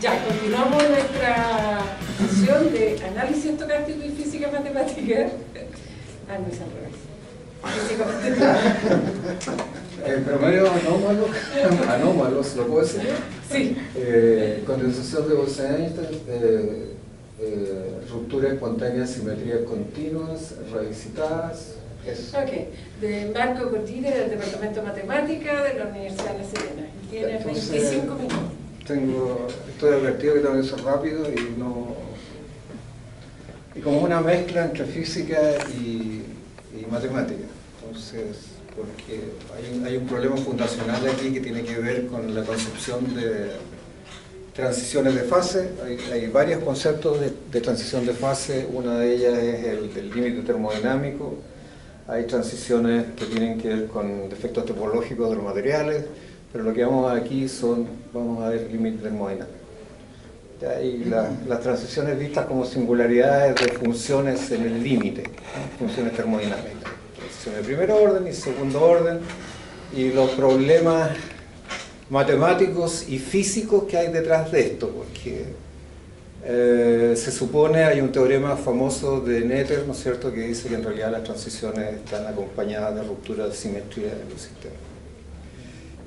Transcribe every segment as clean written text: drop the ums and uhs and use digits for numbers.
Ya, continuamos nuestra sesión de análisis estocástico y física matemática. Ah, no es al revés. Física matemática. Promedio anómalos, ¿lo puedo decir? Sí. Condensación de Bose-Einstein, ruptura espontánea de simetrías continuas, revisitadas. Eso. Ok, de Marco Cordillera, del Departamento de Matemática de la Universidad de La Serena. Tiene 25 minutos. Estoy advertido que tengo que ser rápido y como una mezcla entre física y matemática. Entonces, porque hay un problema fundacional aquí que tiene que ver con la concepción de transiciones de fase. Hay varios conceptos de transición de fase. Una de ellas es el límite termodinámico. Hay transiciones que tienen que ver con defectos topológicos de los materiales, pero lo que vamos a ver aquí vamos a ver límite termodinámico. Y las transiciones vistas como singularidades de funciones en el límite, ¿no? Funciones termodinámicas. Transiciones de primer orden y segundo orden, y los problemas matemáticos y físicos que hay detrás de esto, porque se supone, hay un teorema famoso de Noether, ¿no es cierto?, que dice que en realidad las transiciones están acompañadas de ruptura de simetría en los sistemas.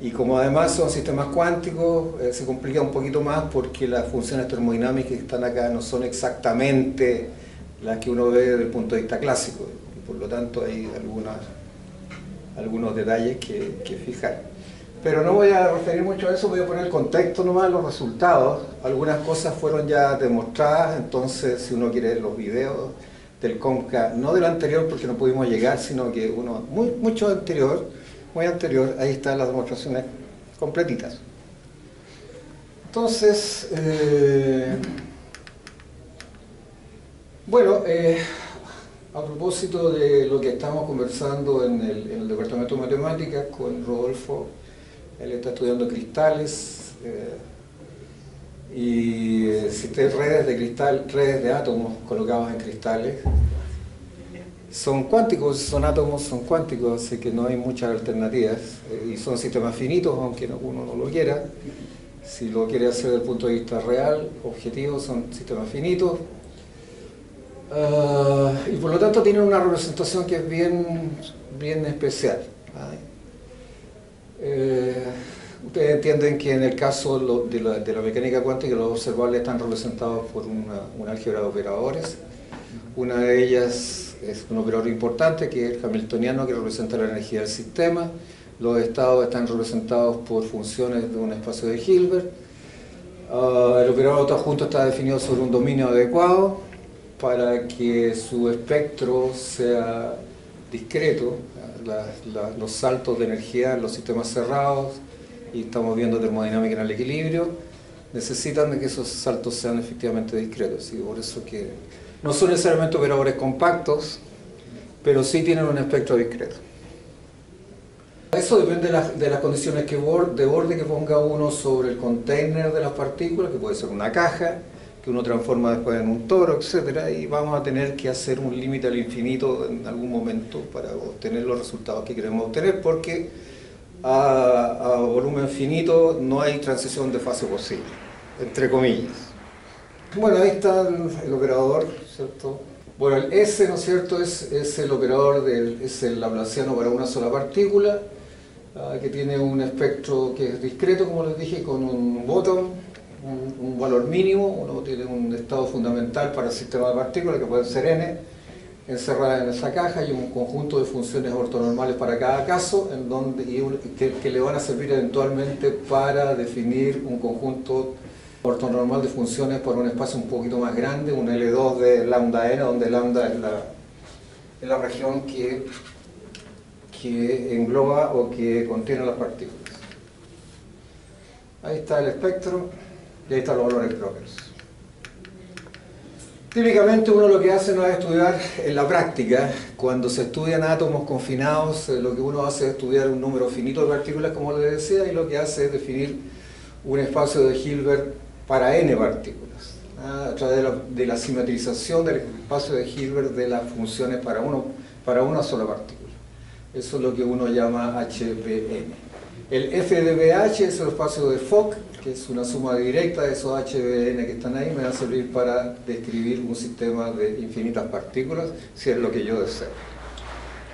Y como además son sistemas cuánticos, se complica un poquito más porque las funciones termodinámicas que están acá no son exactamente las que uno ve desde el punto de vista clásico, y por lo tanto hay algunos detalles que fijar. Pero no voy a referir mucho a eso, voy a poner el contexto nomás, los resultados. Algunas cosas fueron ya demostradas, entonces si uno quiere ver los videos del CONCA, no del anterior porque no pudimos llegar, sino que uno mucho anterior, muy anterior, ahí están las demostraciones completitas. Entonces, a propósito de lo que estamos conversando en el Departamento de Matemáticas con Rodolfo, él está estudiando cristales y redes de cristal, redes de átomos colocados en cristales. Son cuánticos, son átomos, son cuánticos, así que no hay muchas alternativas, y son sistemas finitos, aunque uno no lo quiera. Si lo quiere hacer desde el punto de vista real, objetivo, son sistemas finitos. Y por lo tanto tienen una representación que es bien especial. Ustedes entienden que en el caso de la mecánica cuántica los observables están representados por una álgebra de operadores. Una de ellas es un operador importante que es el hamiltoniano, que representa la energía del sistema. Los estados están representados por funciones de un espacio de Hilbert. El operador de todo junto está definido sobre un dominio adecuado para que su espectro sea discreto. Los saltos de energía en los sistemas cerrados, y estamos viendo termodinámica en el equilibrio, necesitan de que esos saltos sean efectivamente discretos, y por eso que no son necesariamente operadores compactos, pero sí tienen un espectro discreto. Eso depende de las condiciones de borde que ponga uno sobre el container de las partículas, que puede ser una caja, que uno transforma después en un toro, etc. Y vamos a tener que hacer un límite al infinito en algún momento para obtener los resultados que queremos obtener, porque a volumen finito no hay transición de fase posible, entre comillas. Bueno, ahí está el operador, ¿cierto? Bueno, el S, ¿no es cierto?, es el operador es el laplaciano para una sola partícula, que tiene un espectro que es discreto, como les dije, con un bottom, un valor mínimo. Uno tiene un estado fundamental para el sistema de partículas, que pueden ser n, encerradas en esa caja, y un conjunto de funciones ortonormales para cada caso, que le van a servir eventualmente para definir un conjunto ortonormal de funciones por un espacio un poquito más grande, un L2 de lambda n, donde lambda es la región que engloba o que contiene las partículas. Ahí está el espectro y ahí están los valores propios. Típicamente uno lo que hace no es estudiar en la práctica. Cuando se estudian átomos confinados, lo que uno hace es estudiar un número finito de partículas, como les decía, y lo que hace es definir un espacio de Hilbert para n partículas, a través de la simetrización del espacio de Hilbert de las funciones para una sola partícula. Eso es lo que uno llama HBN. El FDBH es el espacio de Fock, que es una suma directa de esos HBN que están ahí, me va a servir para describir un sistema de infinitas partículas, si es lo que yo deseo.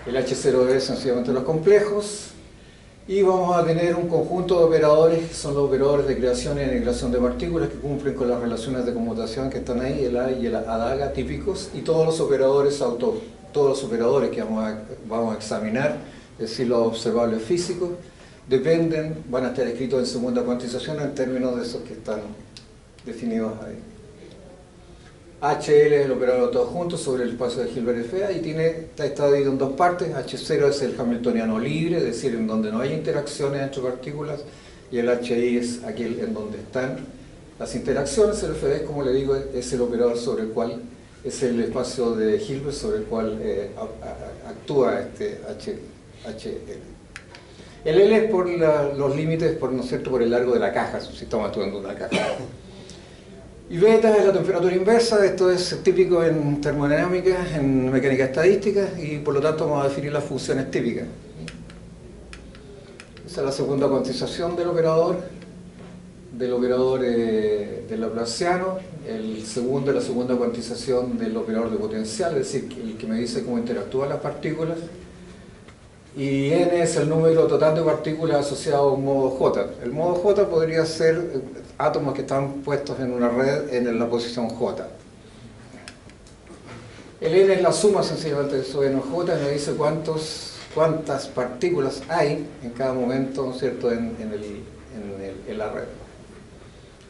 El H0 es sencillamente los complejos, y vamos a tener un conjunto de operadores que son los operadores de creación y aniquilación de partículas que cumplen con las relaciones de conmutación que están ahí, el A y el ADAGA típicos, y todos los operadores que vamos a examinar, es decir, los observables físicos, van a estar escritos en segunda cuantización en términos de esos que están definidos ahí. HL es el operador de todos juntos sobre el espacio de Hilbert FA y está dividido en dos partes. H0 es el hamiltoniano libre, es decir, en donde no hay interacciones entre partículas, y el HI es aquel en donde están las interacciones. El FD, como le digo, es el operador sobre el cual, es el espacio de Hilbert sobre el cual actúa este HL. El L es por los límites, ¿no es cierto?, por el largo de la caja, si estamos estudiando una caja. Y beta es la temperatura inversa. Esto es típico en termodinámica, en mecánica estadística, y por lo tanto vamos a definir las funciones típicas. Esa es la segunda cuantización del operador de Laplaciano. El segundo es la segunda cuantización del operador de potencial, es decir, el que me dice cómo interactúan las partículas. Y n es el número total de partículas asociado a un modo J. El modo J podría ser átomos que están puestos en una red en la posición J. El n es la suma sencillamente de eso n J, y me dice cuántas partículas hay en cada momento, ¿no es cierto?, en la red.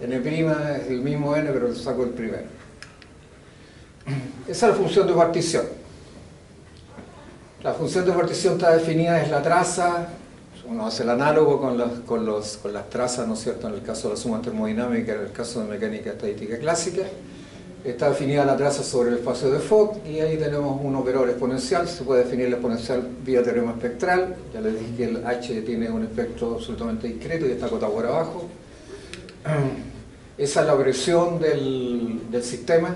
N' es el mismo n, pero le saco el primero. Esa es la función de partición. La función de partición está definida, es la traza. Uno hace el análogo con las trazas, ¿no es cierto?, en el caso de la suma termodinámica, en el caso de mecánica estadística clásica. Está definida la traza sobre el espacio de Fock, y ahí tenemos un operador exponencial. Se puede definir la exponencial vía teorema espectral. Ya les dije que el H tiene un espectro absolutamente discreto y está acotado por abajo. Esa es la presión del sistema.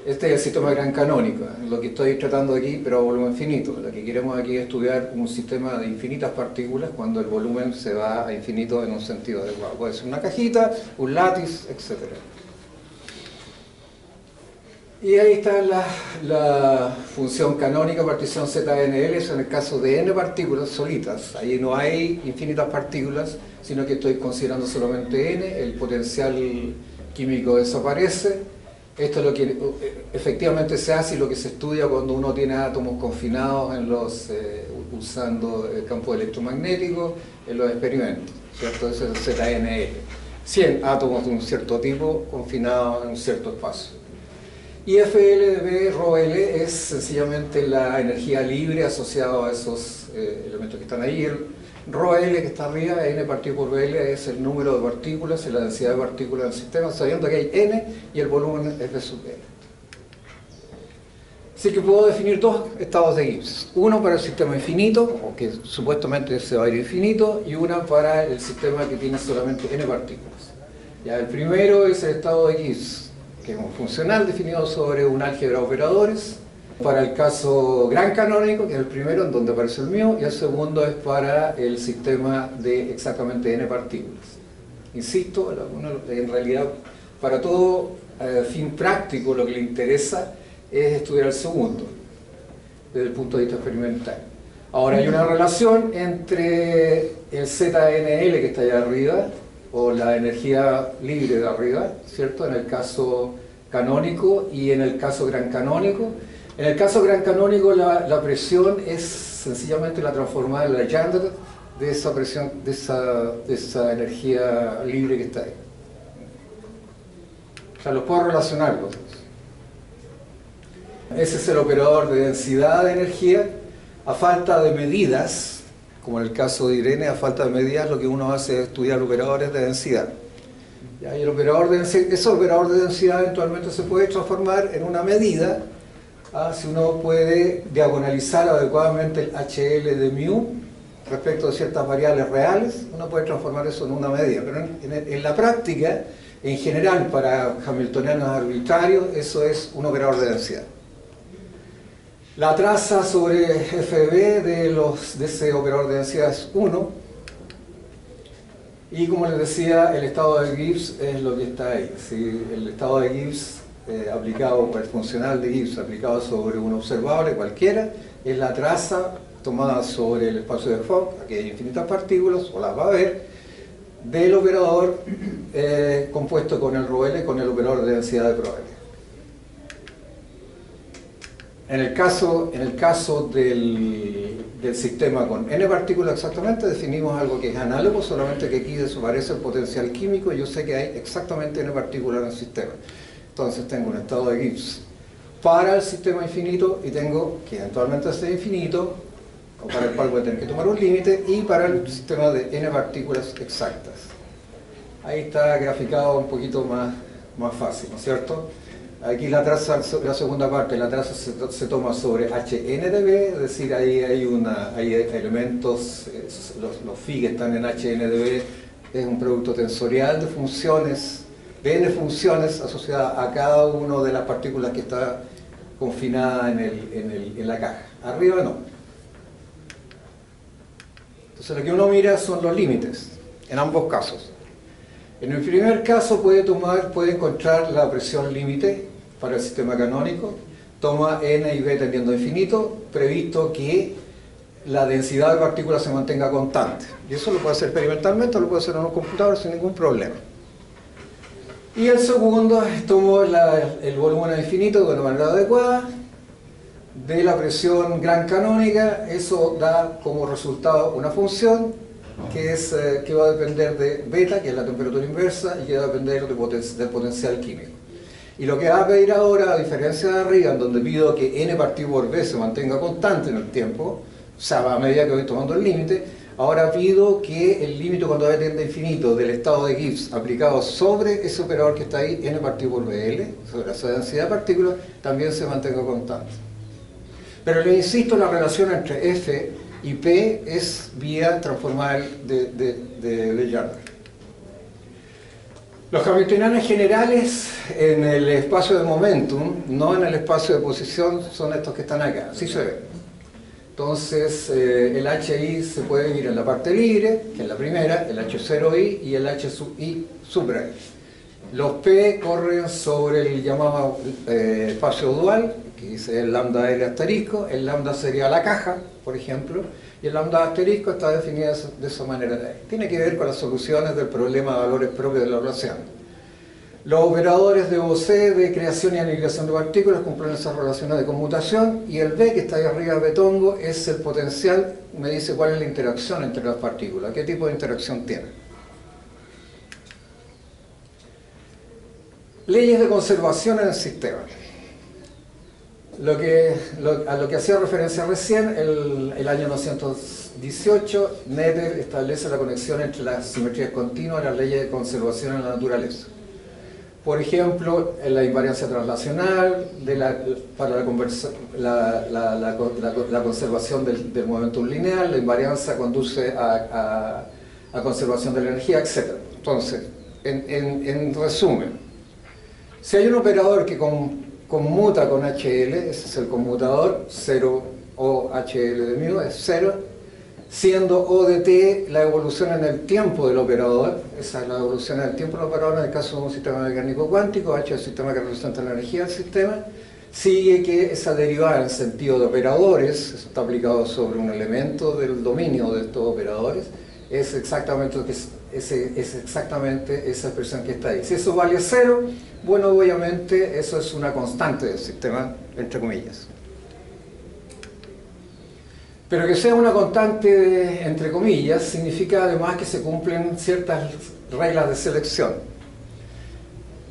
Este es el sistema gran canónico, lo que estoy tratando aquí, pero a volumen finito. Lo que queremos aquí es estudiar un sistema de infinitas partículas cuando el volumen se va a infinito en un sentido adecuado. Puede ser una cajita, un látiz, etc. Y ahí está la función canónica, partición ZNL, eso en el caso de n partículas solitas. Ahí no hay infinitas partículas, sino que estoy considerando solamente n, el potencial químico desaparece. Esto es lo que efectivamente se hace y lo que se estudia cuando uno tiene átomos confinados usando el campo electromagnético en los experimentos, ¿cierto? Eso es ZNL. 100 átomos de un cierto tipo confinados en un cierto espacio. Y FL rho L es sencillamente la energía libre asociada a esos elementos que están ahí. El rho L que está arriba, n partido por L, es el número de partículas y la densidad de partículas del sistema, sabiendo que hay n y el volumen es V sub L. Así que puedo definir dos estados de Gibbs. Uno para el sistema infinito, o que supuestamente se va a ir infinito, y una para el sistema que tiene solamente n partículas. Ya, el primero es el estado de Gibbs, que es un funcional definido sobre un álgebra de operadores. Para el caso gran canónico, que es el primero en donde aparece el mío, y el segundo es para el sistema de exactamente n partículas. Insisto, en realidad, para todo fin práctico lo que le interesa es estudiar el segundo, desde el punto de vista experimental. Ahora hay una relación entre el ZNL que está allá arriba, o la energía libre de arriba, ¿cierto?, en el caso canónico y en el caso gran canónico. En el caso gran canónico la presión es sencillamente la transformada de Legendre de esa presión, de esa energía libre que está ahí. O sea, los puedo relacionar los dos. Ese es el operador de densidad de energía. A falta de medidas, como en el caso de Irene, a falta de medidas lo que uno hace es estudiar operadores de densidad. Y el operador de densidad, ese operador de densidad eventualmente se puede transformar en una medida. Si uno puede diagonalizar adecuadamente el HL de mu respecto de ciertas variables reales, uno puede transformar eso en una medida. Pero en la práctica, en general, para hamiltonianos arbitrarios, eso es un operador de densidad. La traza sobre FB de ese operador de densidad es 1. Y como les decía, el estado de Gibbs es lo que está ahí. ¿Sí? El estado de Gibbs aplicado, el funcional de Gibbs aplicado sobre un observable cualquiera, es la traza tomada sobre el espacio de Fock, aquí hay infinitas partículas, o las va a haber, del operador compuesto con el ρL, con el operador de densidad de probabilidad. En el caso del sistema con n partículas exactamente, definimos algo que es análogo, solamente que aquí desaparece el potencial químico y yo sé que hay exactamente n partículas en el sistema. Entonces tengo un estado de Gibbs para el sistema infinito y tengo que eventualmente sea infinito, o para el cual voy a tener que tomar un límite, y para el sistema de n partículas exactas. Ahí está graficado un poquito más fácil, ¿no es cierto? Aquí la traza, la segunda parte, la traza se toma sobre HNdB, es decir, ahí hay elementos, los phi que están en HNdB, es un producto tensorial de funciones, de n funciones asociadas a cada una de las partículas que está confinada en la caja. Arriba no. Entonces lo que uno mira son los límites, en ambos casos. En el primer caso puede encontrar la presión límite para el sistema canónico, toma n y b tendiendo a infinito, previsto que la densidad de partículas se mantenga constante. Y eso lo puede hacer experimentalmente o lo puede hacer en un computador sin ningún problema. Y el segundo, tomo el volumen a infinito de una manera adecuada, de la presión gran canónica, eso da como resultado una función que va a depender de beta, que es la temperatura inversa, y que va a depender del potencial químico. Y lo que va a pedir ahora, a diferencia de arriba, en donde pido que n partido por b se mantenga constante en el tiempo, o sea, a medida que voy tomando el límite, ahora pido que el límite cuando v tiende a infinito del estado de Gibbs aplicado sobre ese operador que está ahí, n partido por bl, sobre esa densidad de partículas, también se mantenga constante. Pero le insisto, la relación entre F y P es vía transformada de Legendre. Los hamiltonianos generales en el espacio de momentum, no en el espacio de posición, son estos que están acá, así se ve. Entonces el HI se puede ir en la parte libre, que es la primera, el H0I y el H sub I sub I. Los P corren sobre el llamado espacio dual, que dice el lambda L asterisco, el lambda sería la caja, por ejemplo, y el lambda asterisco está definido de esa manera. Tiene que ver con las soluciones del problema de valores propios de la relación. Los operadores de OC, de creación y aniquilación de partículas, cumplen esas relaciones de conmutación, y el B, que está ahí arriba de Betongo, es el potencial, me dice cuál es la interacción entre las partículas, qué tipo de interacción tiene. Leyes de conservación en el sistema. A lo que hacía referencia recién, el año 1918, Noether establece la conexión entre las simetrías continuas y las leyes de conservación en la naturaleza. Por ejemplo, en la invariancia translacional, para la conservación del momentum lineal, la invariancia conduce a conservación de la energía, etc. Entonces, en resumen, si hay un operador que conmuta con HL, ese es el conmutador, 0 o HL de mu es 0, siendo O de t la evolución en el tiempo del operador, esa es la evolución en el tiempo del operador en el caso de un sistema mecánico cuántico, H es el sistema que representa la energía del sistema, sigue que esa derivada en sentido de operadores, eso está aplicado sobre un elemento del dominio de estos operadores, es exactamente esa expresión que está ahí. Si eso vale 0, bueno, obviamente eso es una constante del sistema, entre comillas. Pero que sea una constante, entre comillas, significa además que se cumplen ciertas reglas de selección.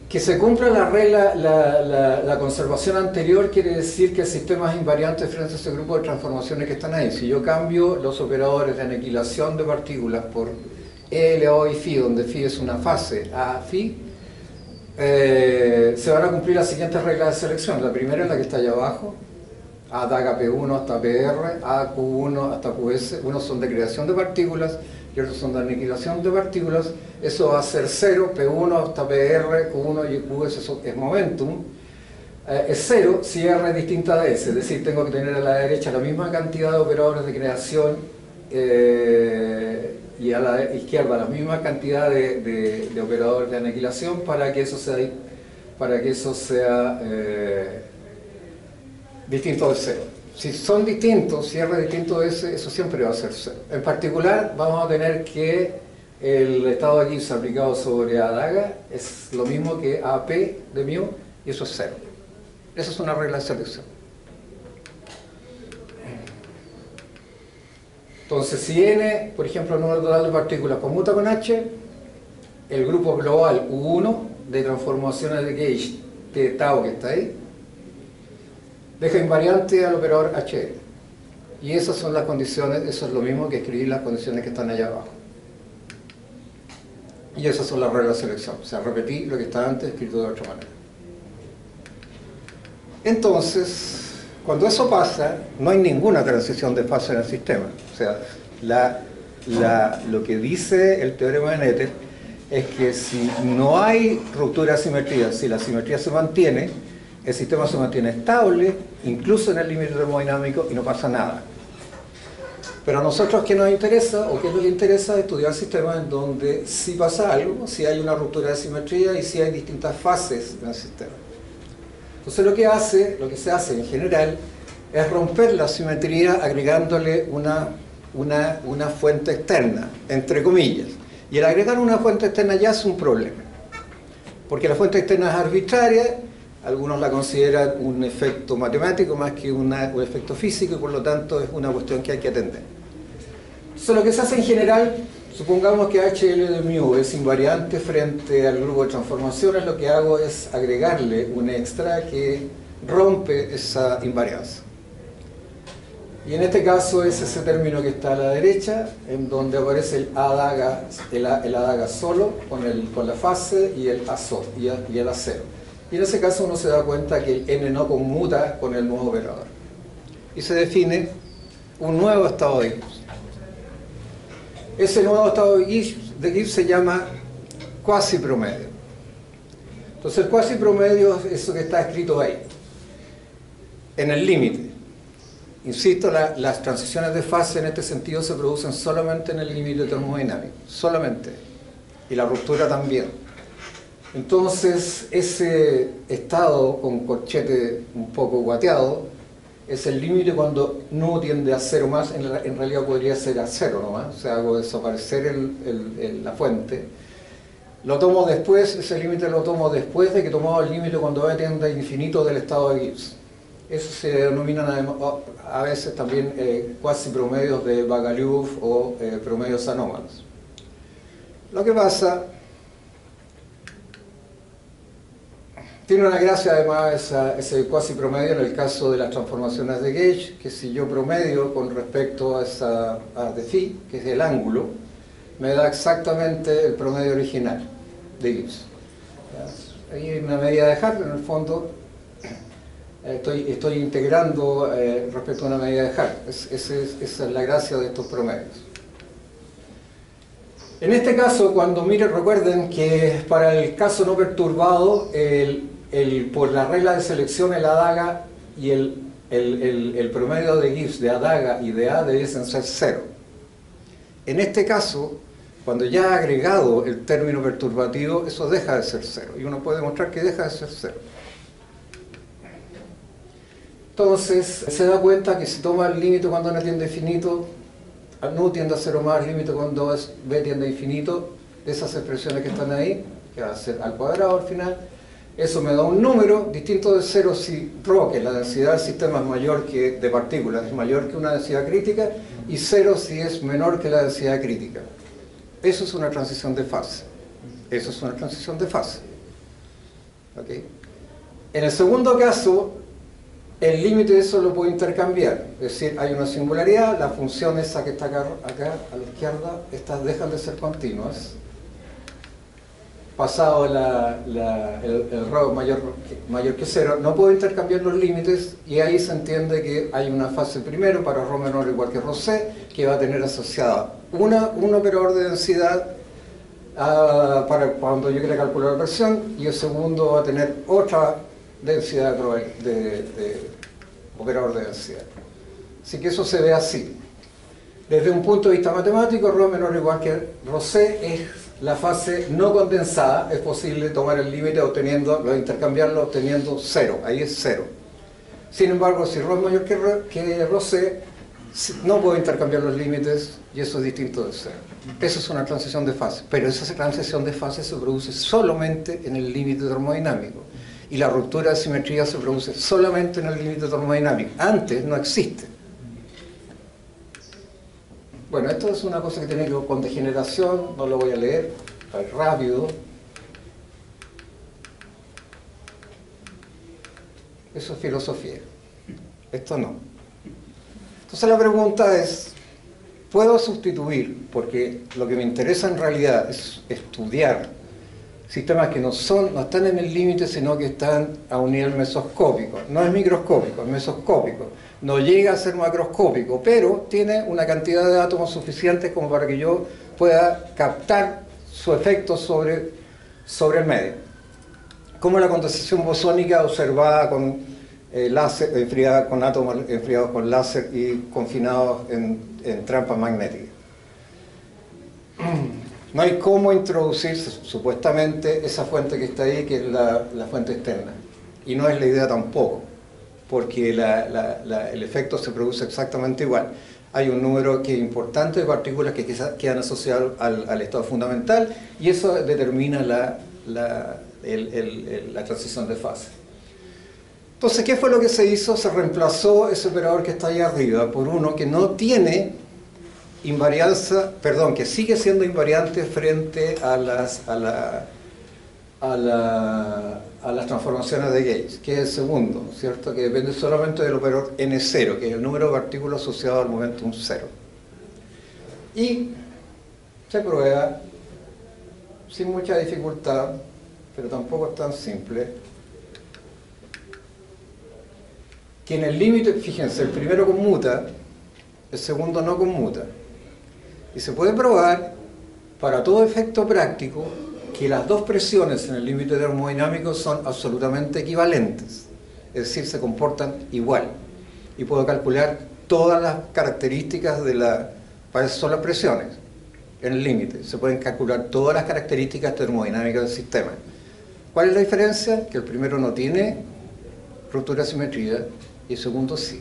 Que se cumpla la regla, la conservación anterior quiere decir que el sistema es invariante frente a ese grupo de transformaciones que están ahí. Si yo cambio los operadores de aniquilación de partículas por E elevado a phi, donde phi es una fase a phi, se van a cumplir las siguientes reglas de selección. La primera es la que está allá abajo, A daga P1 hasta PR, A Q1 hasta QS, unos son de creación de partículas y otros son de aniquilación de partículas. Eso va a ser 0, P1 hasta PR, Q1 y QS es momentum. es 0 si R es distinta de S, es decir, tengo que tener a la derecha la misma cantidad de operadores de creación y a la izquierda la misma cantidad de operadores de aniquilación para que eso sea distinto de 0. Si son distintos, si R es distinto de S, eso siempre va a ser 0. En particular, vamos a tener que el estado de Gibbs aplicado sobre Adaga es lo mismo que AP de mu, y eso es 0. Esa es una regla de selección. Entonces, si N, por ejemplo, el número total de partículas conmuta con H, el grupo global U1 de transformaciones de gauge de tau que está ahí, deja invariante al operador HL. Y esas son las condiciones, eso es lo mismo que escribir las condiciones que están allá abajo. Y esas son las reglas de selección. O sea, repetí lo que está antes escrito de otra manera. Entonces, cuando eso pasa, no hay ninguna transición de fase en el sistema. O sea, lo que dice el teorema de Noether es que si no hay ruptura de simetría, si la simetría se mantiene, el sistema se mantiene estable, incluso en el límite termodinámico, y no pasa nada. Pero a nosotros, ¿qué nos interesa? ¿O qué nos interesa? Estudiar sistemas en donde sí pasa algo, si hay una ruptura de simetría y si hay distintas fases en el sistema. Entonces lo que se hace en general es romper la simetría agregándole una fuente externa, entre comillas. Y el agregar una fuente externa ya es un problema. Porque la fuente externa es arbitraria, algunos la consideran un efecto matemático más que un efecto físico, y por lo tanto es una cuestión que hay que atender. Entonces lo que se hace en general, supongamos que HL de mu es invariante frente al grupo de transformaciones, lo que hago es agregarle un extra que rompe esa invarianza. Y en este caso es ese término que está a la derecha, en donde aparece el A-daga solo, con la fase, y el A solo, y el A0. Y en ese caso uno se da cuenta que el N no conmuta con el nuevo operador. Y se define un nuevo estado de Gibbs. Ese nuevo estado de Gibbs se llama cuasi promedio. Entonces el cuasi promedio es eso que está escrito ahí, en el límite. Insisto, las transiciones de fase en este sentido se producen solamente en el límite termodinámico, solamente. Y la ruptura también. Entonces, ese estado con corchete un poco guateado es el límite cuando nu tiende a 0 más, en realidad podría ser a 0 nomás, o sea, hago desaparecer la fuente. Lo tomo después, ese límite lo tomo después de que tomaba el límite cuando v tiende a infinito del estado de Gibbs. Eso se denominan a veces también cuasi promedios de Bagaliov o promedios anómalos. Lo que pasa, tiene una gracia además ese cuasi promedio en el caso de las transformaciones de gauge, que si yo promedio con respecto a de phi, que es el ángulo, me da exactamente el promedio original de Gibbs. Ahí hay una medida de Hart, en el fondo estoy integrando respecto a una medida de Hart. Esa es la gracia de estos promedios. En este caso, cuando miren, recuerden que para el caso no perturbado, por la regla de selección, el A-daga y el promedio de Gibbs de A-daga y de A debiesen ser 0. En este caso, cuando ya ha agregado el término perturbativo, eso deja de ser 0. Y uno puede demostrar que deja de ser 0. Entonces, se da cuenta que si toma el límite cuando n tiende a infinito, nu tiende a 0 más, límite cuando b tiende a infinito, esas expresiones que están ahí, que va a ser al cuadrado al final, eso me da un número distinto de 0 si ρ, que la densidad del sistema es mayor que de partículas, es mayor que una densidad crítica, y 0 si es menor que la densidad crítica. Eso es una transición de fase. Eso es una transición de fase. ¿Okay? En el segundo caso, el límite de eso lo puedo intercambiar. Es decir, hay una singularidad, la función esa que está acá a la izquierda, estas dejan de ser continuas. Pasado el ρ mayor que 0, no puedo intercambiar los límites, y ahí se entiende que hay una fase primero para ρ menor o igual que ρc, que va a tener asociada un operador de densidad para cuando yo quiera calcular la presión, y el segundo va a tener otra densidad de operador de densidad. Así que eso se ve así. Desde un punto de vista matemático, ρ menor o igual que ρc es la fase no condensada. Es posible tomar el límite intercambiarlo obteniendo 0. Ahí es 0. Sin embargo, si ρ es mayor que ρc, no puedo intercambiar los límites y eso es distinto de 0. Eso es una transición de fase. Pero esa transición de fase se produce solamente en el límite termodinámico. Y la ruptura de simetría se produce solamente en el límite termodinámico. Antes no existe. Bueno, esto es una cosa que tiene que ver con degeneración, no lo voy a leer, rápido. Eso es filosofía. Esto no. Entonces la pregunta es, ¿puedo sustituir? Porque lo que me interesa en realidad es estudiar sistemas que no están en el límite, sino que están a un nivel mesoscópico. No es microscópico, es mesoscópico. No llega a ser macroscópico, pero tiene una cantidad de átomos suficientes como para que yo pueda captar su efecto sobre el medio. Como la condensación bosónica observada con láser, enfriada con átomos enfriados con láser y confinados en trampas magnéticas. No hay cómo introducir supuestamente esa fuente que está ahí, que es la fuente externa. Y no es la idea tampoco, porque el efecto se produce exactamente igual. Hay un número que es importante de partículas que quedan asociadas al estado fundamental y eso determina la transición de fase. Entonces, ¿qué fue lo que se hizo? Se reemplazó ese operador que está ahí arriba por uno que no tiene invarianza, que sigue siendo invariante frente a las transformaciones de Gauge, que es el segundo, ¿cierto? Que depende solamente del operador n0, que es el número de partículas asociado al momentum 0. Y se prueba, sin mucha dificultad, pero tampoco es tan simple, que en el límite, fíjense, el primero conmuta, el segundo no conmuta. Y se puede probar, para todo efecto práctico, que las dos presiones en el límite termodinámico son absolutamente equivalentes. Es decir, se comportan igual. Y puedo calcular todas las características para eso son las presiones en el límite. Se pueden calcular todas las características termodinámicas del sistema. ¿Cuál es la diferencia? Que el primero no tiene ruptura de simetría y el segundo sí.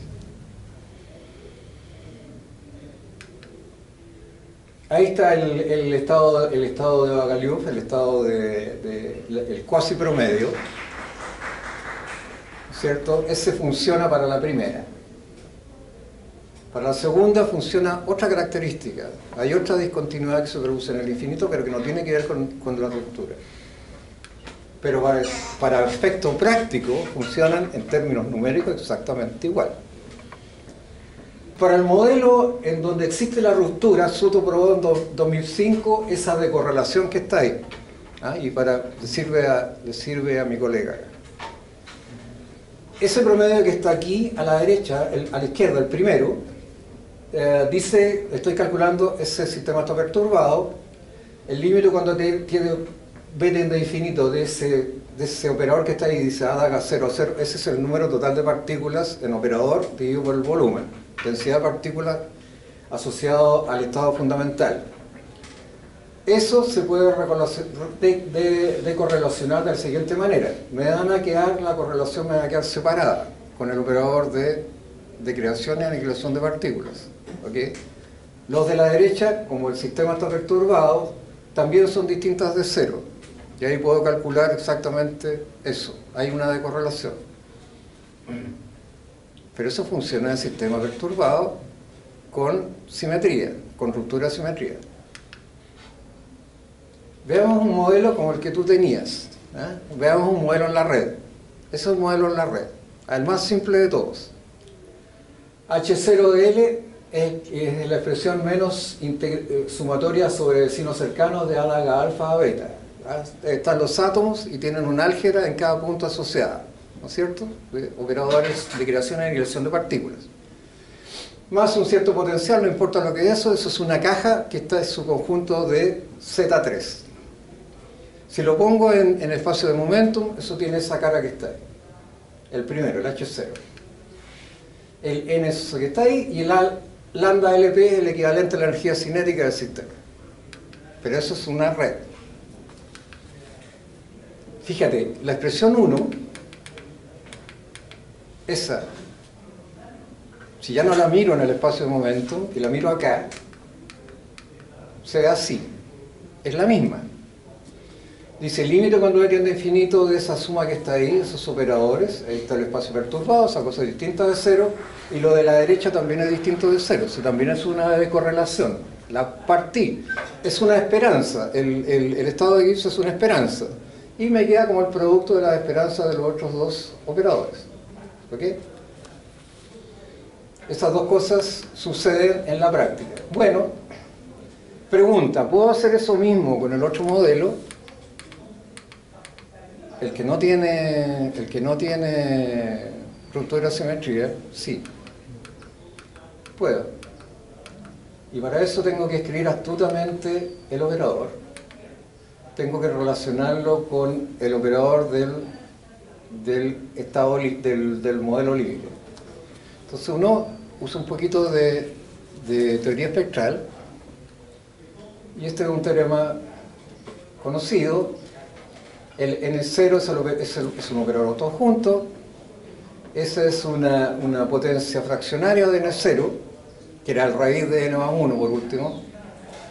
Ahí está el estado de Bogoliubov, el estado el cuasi promedio, ¿cierto? Ese funciona para la primera. Para la segunda funciona otra característica. Hay otra discontinuidad que se produce en el infinito, pero que no tiene que ver con la ruptura. Pero para efecto práctico funcionan en términos numéricos exactamente igual. Para el modelo en donde existe la ruptura, Soto probó en 2005 esa decorrelación que está ahí. Y le sirve a mi colega. Ese promedio que está aquí a la derecha, a la izquierda, el primero, dice, estoy calculando ese sistema está perturbado, el límite cuando tiene b tiende a infinito de ese operador que está ahí, dice A daga 0, 0, ese es el número total de partículas en operador dividido por el volumen. Densidad de partículas asociado al estado fundamental. Eso se puede correlacionar de la siguiente manera. La correlación me va a quedar separada con el operador de creación y aniquilación de partículas. ¿Okay? Los de la derecha, como el sistema está perturbado, también son distintas de 0. Y ahí puedo calcular exactamente eso. Hay una decorrelación. Pero eso funciona en el sistema perturbado con simetría, con ruptura de simetría. Veamos un modelo como el que tú tenías. Veamos un modelo en la red. Ese es un modelo en la red, el más simple de todos. H0 de L es la expresión menos sumatoria sobre vecinos cercanos de A daga alfa a beta. Están los átomos y tienen un álgebra en cada punto asociada, ¿no es cierto? De operadores de creación y aniquilación de partículas. Más un cierto potencial, no importa lo que es eso es una caja que está en su conjunto de Z3. Si lo pongo en el espacio de momentum, eso tiene esa cara que está ahí. el primero, el H0. El N es eso que está ahí, y el lambda LP es el equivalente a la energía cinética del sistema. Pero eso es una red. Fíjate, la expresión 1, esa, si ya no la miro en el espacio de momento y la miro acá, se ve así, es la misma. Dice el límite cuando v tiende a infinito de esa suma que está ahí, esos operadores, ahí está el espacio perturbado, esa cosa es distinta de cero, y lo de la derecha también es distinto de cero, eso también es una de correlación. La partí, es una esperanza, el estado de Gibbs es una esperanza, y me queda como el producto de la esperanza de los otros dos operadores. ¿Ok? Estas dos cosas suceden en la práctica. Bueno, pregunta, ¿puedo hacer eso mismo con el otro modelo? El que no tiene ruptura de simetría, sí. Puedo. Y para eso tengo que escribir astutamente el operador. Tengo que relacionarlo con el operador del modelo límite. Entonces uno usa un poquito de teoría espectral, y este es un teorema conocido. El N0 es un operador todo junto. Esa es una potencia fraccionaria de N0, que era el raíz de N más 1 por último,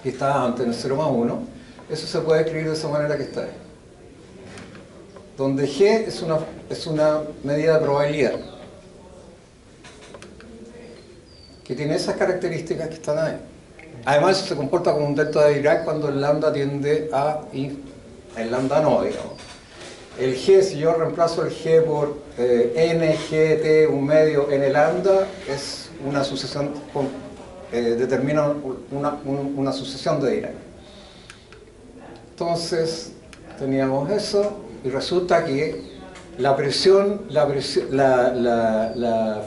que estaba antes de N0 más 1. Eso se puede escribir de esa manera que está ahí, donde G es una medida de probabilidad que tiene esas características que están ahí. Además se comporta como un delta de Dirac cuando el lambda tiende a el lambda no, digamos. El G, si yo reemplazo el G por N, G, T, un medio, N lambda, es una sucesión, determina una sucesión de Dirac. Entonces, teníamos eso, y resulta que la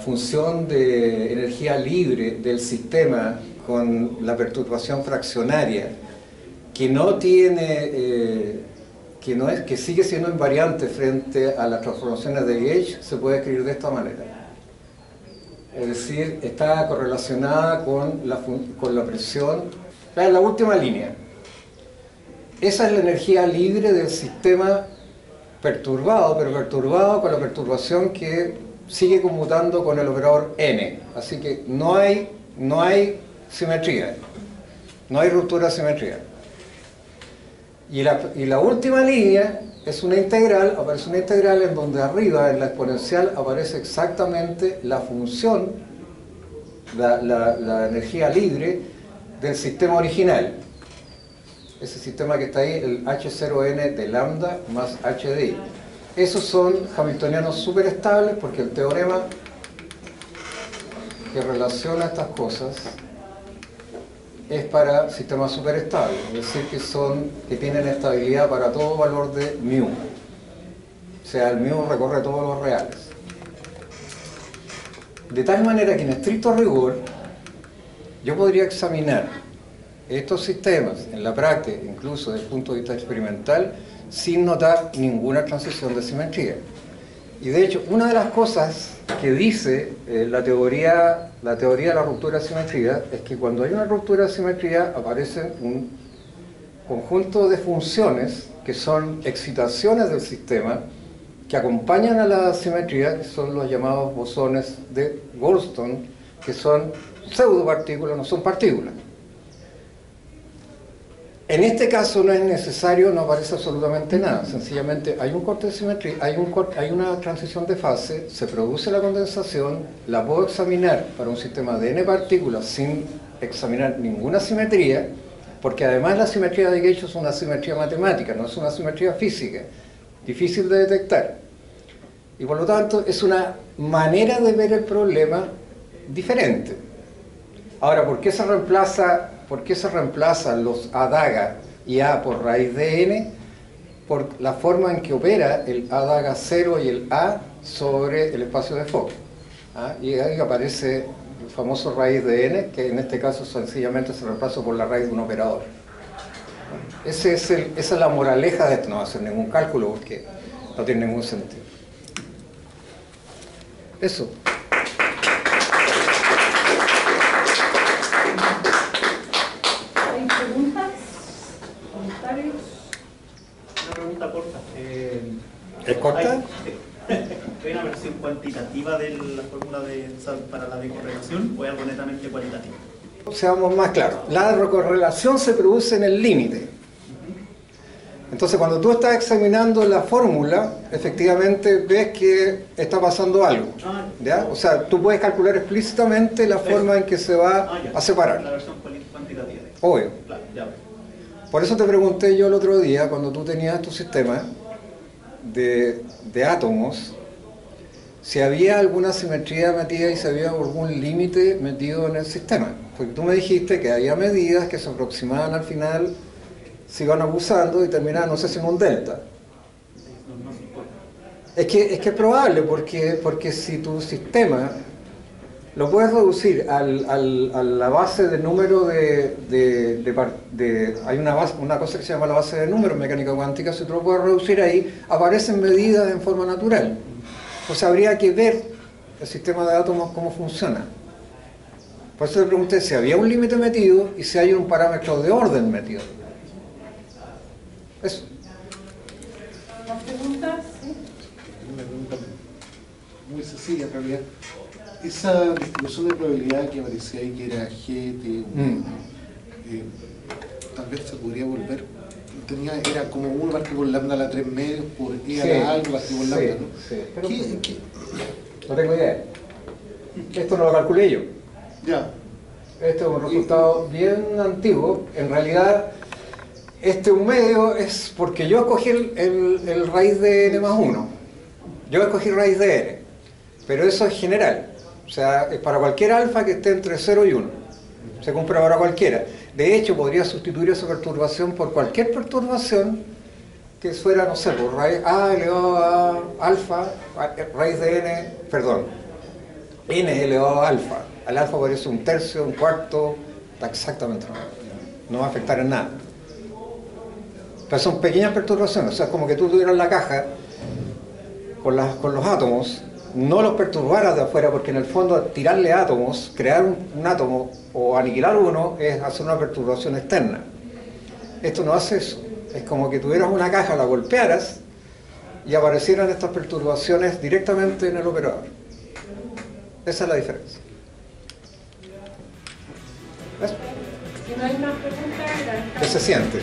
función de energía libre del sistema con la perturbación fraccionaria, que no tiene, que sigue siendo invariante frente a las transformaciones de Gauge, se puede escribir de esta manera. Es decir, está correlacionada con la presión. En la última línea. Esa es la energía libre del sistema perturbado, pero perturbado con la perturbación que sigue conmutando con el operador N. Así que no hay simetría, no hay ruptura de simetría. Y la última línea es una integral, aparece una integral en donde arriba, en la exponencial, aparece exactamente la función, la energía libre del sistema original. Ese sistema que está ahí, el H0n de lambda más HDI. Esos son hamiltonianos superestables porque el teorema que relaciona estas cosas es para sistemas superestables, es decir, que tienen estabilidad para todo valor de μ. O sea, el μ recorre todos los reales. De tal manera que en estricto rigor yo podría examinar estos sistemas en la práctica, incluso desde el punto de vista experimental, sin notar ninguna transición de simetría. Y de hecho, una de las cosas que dice la teoría de la ruptura de simetría es que cuando hay una ruptura de simetría aparece un conjunto de funciones que son excitaciones del sistema que acompañan a la simetría, que son los llamados bosones de Goldstone, que son pseudopartículas, no son partículas. En este caso no es necesario, no aparece absolutamente nada, sencillamente hay un corte de simetría, hay una transición de fase, se produce la condensación, la puedo examinar para un sistema de n partículas sin examinar ninguna simetría, porque además la simetría de Gauge es una simetría matemática, no es una simetría física, difícil de detectar. Y por lo tanto es una manera de ver el problema diferente. Ahora, ¿por qué se reemplazan los A daga y A por raíz de n? Por la forma en que opera el A daga 0 y el A sobre el espacio de Fock. Y ahí aparece el famoso raíz de n, que en este caso sencillamente se reemplaza por la raíz de un operador. Esa es la moraleja de esto. No va a hacer ningún cálculo porque no tiene ningún sentido. Eso. ¿Hay preguntas? ¿Comentarios? Una pregunta corta. ¿Es corta? ¿Hay una versión cuantitativa de la fórmula para la decorrelación o es algo netamente cualitativo? Seamos más claros. La correlación se produce en el límite. Entonces, cuando tú estás examinando la fórmula, efectivamente ves que está pasando algo. ¿Ya? O sea, tú puedes calcular explícitamente la forma en que se va a separar. La versión cuantitativa. Obvio. Claro, ya. Por eso te pregunté yo el otro día, cuando tú tenías tu sistema de átomos, si había alguna simetría metida y si había algún límite metido en el sistema. Porque tú me dijiste que había medidas que se aproximaban al final, se iban abusando y terminaban, no sé si en un delta. Es que es probable, porque si tu sistema lo puedes reducir a la base de número hay una cosa que se llama la base de números en mecánica cuántica, si tú lo puedes reducir ahí, aparecen medidas en forma natural. Pues habría que ver el sistema de átomos cómo funciona. Por eso te pregunté si había un límite metido y si hay un parámetro de orden metido. Eso. ¿Más preguntas? ¿Sí? Una pregunta muy sencilla en realidad. Esa distribución de probabilidad que aparecía ahí, que era G, T, tal vez se podría volver. Era como 1 partido por lambda a la 3 medios por E a la algo partido por lambda, ¿no? Sí, pero ¿Qué? no tengo idea. Esto no lo calculé yo. Ya. Este es un resultado bien antiguo. En realidad, un medio es porque yo escogí el raíz de n más 1. Yo escogí raíz de n. Pero eso es general. O sea, es para cualquier alfa que esté entre 0 y 1. Se cumple para cualquiera. De hecho, podría sustituir esa perturbación por cualquier perturbación que fuera, no sé, por raíz a elevado a alfa, raíz de n, perdón, n elevado a alfa. Al alfa parece un tercio, un cuarto, está exactamente nada. No va a afectar en nada. Pero son pequeñas perturbaciones, o sea, es como que tú tuvieras la caja con los átomos, no los perturbaras de afuera, porque en el fondo tirarle átomos, crear un átomo o aniquilar uno es hacer una perturbación externa. Esto no hace eso. Es como que tuvieras una caja, la golpearas y aparecieran estas perturbaciones directamente en el operador. Esa es la diferencia. ¿Ves? Si no hay más preguntas, ¿Qué se siente?